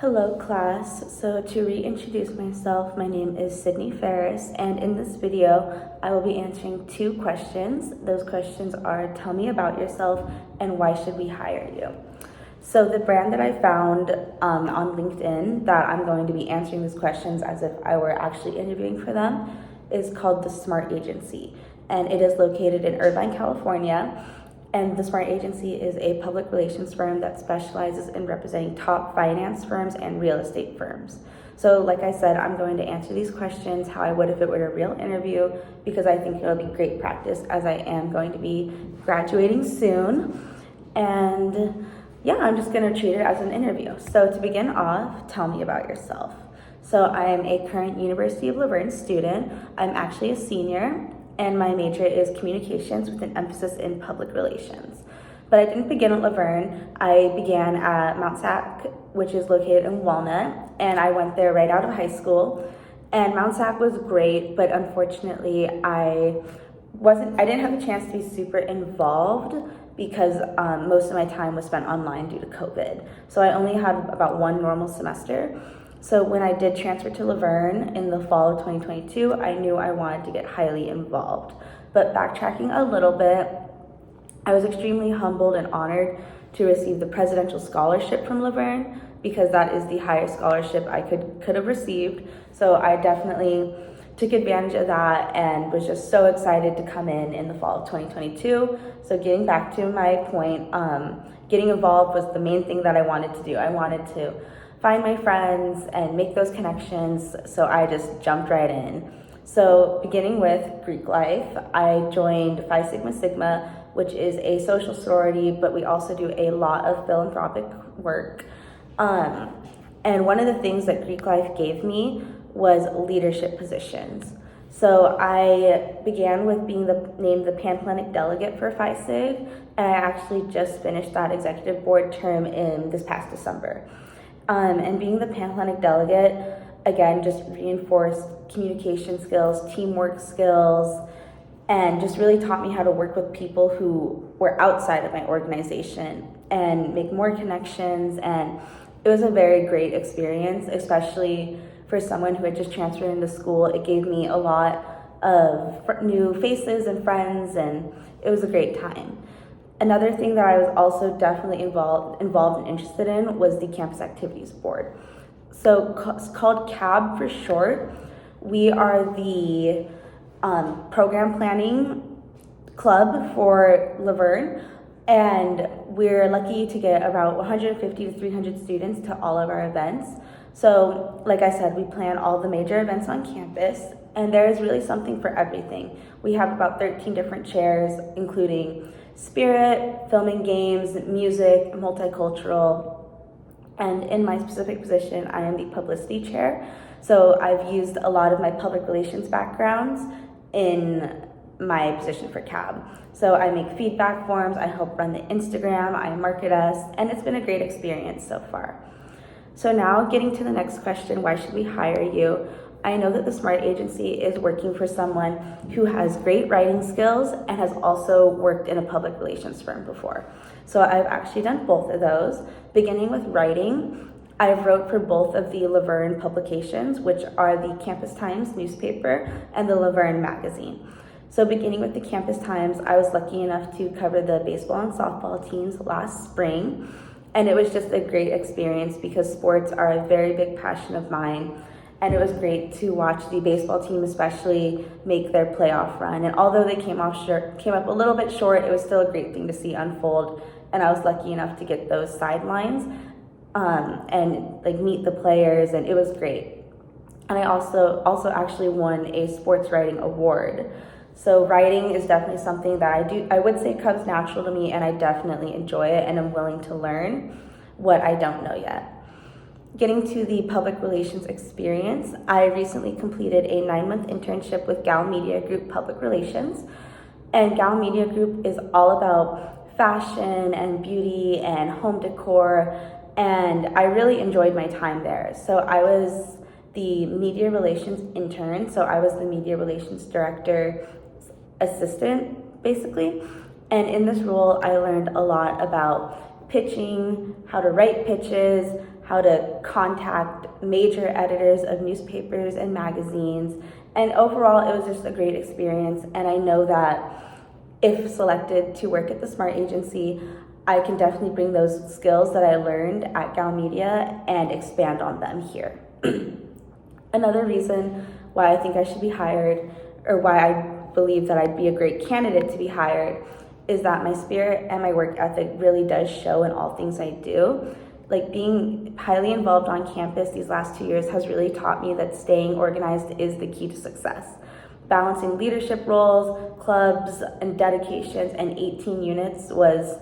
Hello class, so to reintroduce myself, my name is Sydney Ferris, and in this video, I will be answering two questions. Those questions are, tell me about yourself and why should we hire you? So the brand that I found on LinkedIn that I'm going to be answering these questions as if I were actually interviewing for them is called The Smart Agency, and it is located in Irvine, California. And The Smart Agency is a public relations firm that specializes in representing top finance firms and real estate firms. So like I said, I'm going to answer these questions how I would if it were a real interview, because I think it'll be great practice as I am going to be graduating soon. And yeah, I'm just going to treat it as an interview. So to begin off, tell me about yourself. So I am a current University of La Verne student. I'm actually a senior, and my major is communications with an emphasis in public relations. But I didn't begin at La Verne. I began at Mount Sac, which is located in Walnut, and I went there right out of high school. And Mount Sac was great, but unfortunately I didn't have a chance to be super involved because most of my time was spent online due to COVID. So I only had about one normal semester. So when I did transfer to La Verne in the fall of 2022, I knew I wanted to get highly involved. But backtracking a little bit, I was extremely humbled and honored to receive the Presidential Scholarship from La Verne, because that is the highest scholarship I could have received. So I definitely took advantage of that and was just so excited to come in the fall of 2022. So getting back to my point, getting involved was the main thing that I wanted to do. I wanted to find my friends and make those connections, so I just jumped right in. So beginning with Greek life, I joined Phi Sigma Sigma, which is a social sorority, but we also do a lot of philanthropic work. And one of the things that Greek life gave me was leadership positions. So I began with being named the Pan-Hellenic delegate for Phi Sig, and I actually just finished that executive board term in this past December. And being the Pan-Hellenic delegate, again, just reinforced communication skills, teamwork skills, and just really taught me how to work with people who were outside of my organization and make more connections. And it was a very great experience, especially for someone who had just transferred into school. It gave me a lot of new faces and friends, and it was a great time. Another thing that I was also definitely involved and interested in was the Campus Activities Board. So it's called CAB for short. We are the program planning club for La Verne, and we're lucky to get about 150 to 300 students to all of our events. So like I said, we plan all the major events on campus, and there is really something for everything. We have about 13 different chairs, including spirit, filming games, music, multicultural, and in my specific position, I am the publicity chair. So I've used a lot of my public relations backgrounds in my position for CAB. So I make feedback forms, I help run the Instagram, I market us, and it's been a great experience so far. So now getting to the next question, why should we hire you? I know that the Smart Agency is working for someone who has great writing skills and has also worked in a public relations firm before. So I've actually done both of those. Beginning with writing, I've wrote for both of the La Verne publications, which are the Campus Times newspaper and the La Verne magazine. So beginning with the Campus Times, I was lucky enough to cover the baseball and softball teams last spring. And it was just a great experience because sports are a very big passion of mine. And it was great to watch the baseball team especially make their playoff run. And although they came up a little bit short, it was still a great thing to see unfold. And I was lucky enough to get those sidelines and like meet the players, and it was great. And I also actually won a sports writing award. So writing is definitely something that I would say comes natural to me, and I definitely enjoy it, and I'm willing to learn what I don't know yet. Getting to the public relations experience, I recently completed a 9-month internship with Gal Media Group Public Relations. And Gal Media Group is all about fashion and beauty and home decor, and I really enjoyed my time there. So I was the media relations intern, so I was the media relations director assistant, basically. And in this role, I learned a lot about pitching, how to write pitches, how to contact major editors of newspapers and magazines. And overall, it was just a great experience. And I know that if selected to work at the Smart Agency, I can definitely bring those skills that I learned at Gow Media and expand on them here. Another reason why I think I should be hired, or why I believe that I'd be a great candidate to be hired, is that my spirit and my work ethic really does show in all things I do. Like, being highly involved on campus these last 2 years has really taught me that staying organized is the key to success. Balancing leadership roles, clubs, and dedications, and 18 units was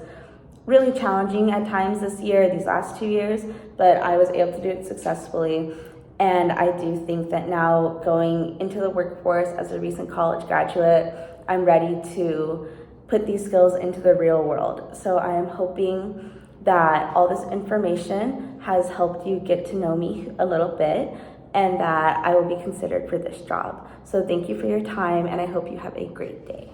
really challenging at times this year, these last 2 years, but I was able to do it successfully. And I do think that now, going into the workforce as a recent college graduate, I'm ready to put these skills into the real world. So I am hoping that all this information has helped you get to know me a little bit, and that I will be considered for this job. So thank you for your time, and I hope you have a great day.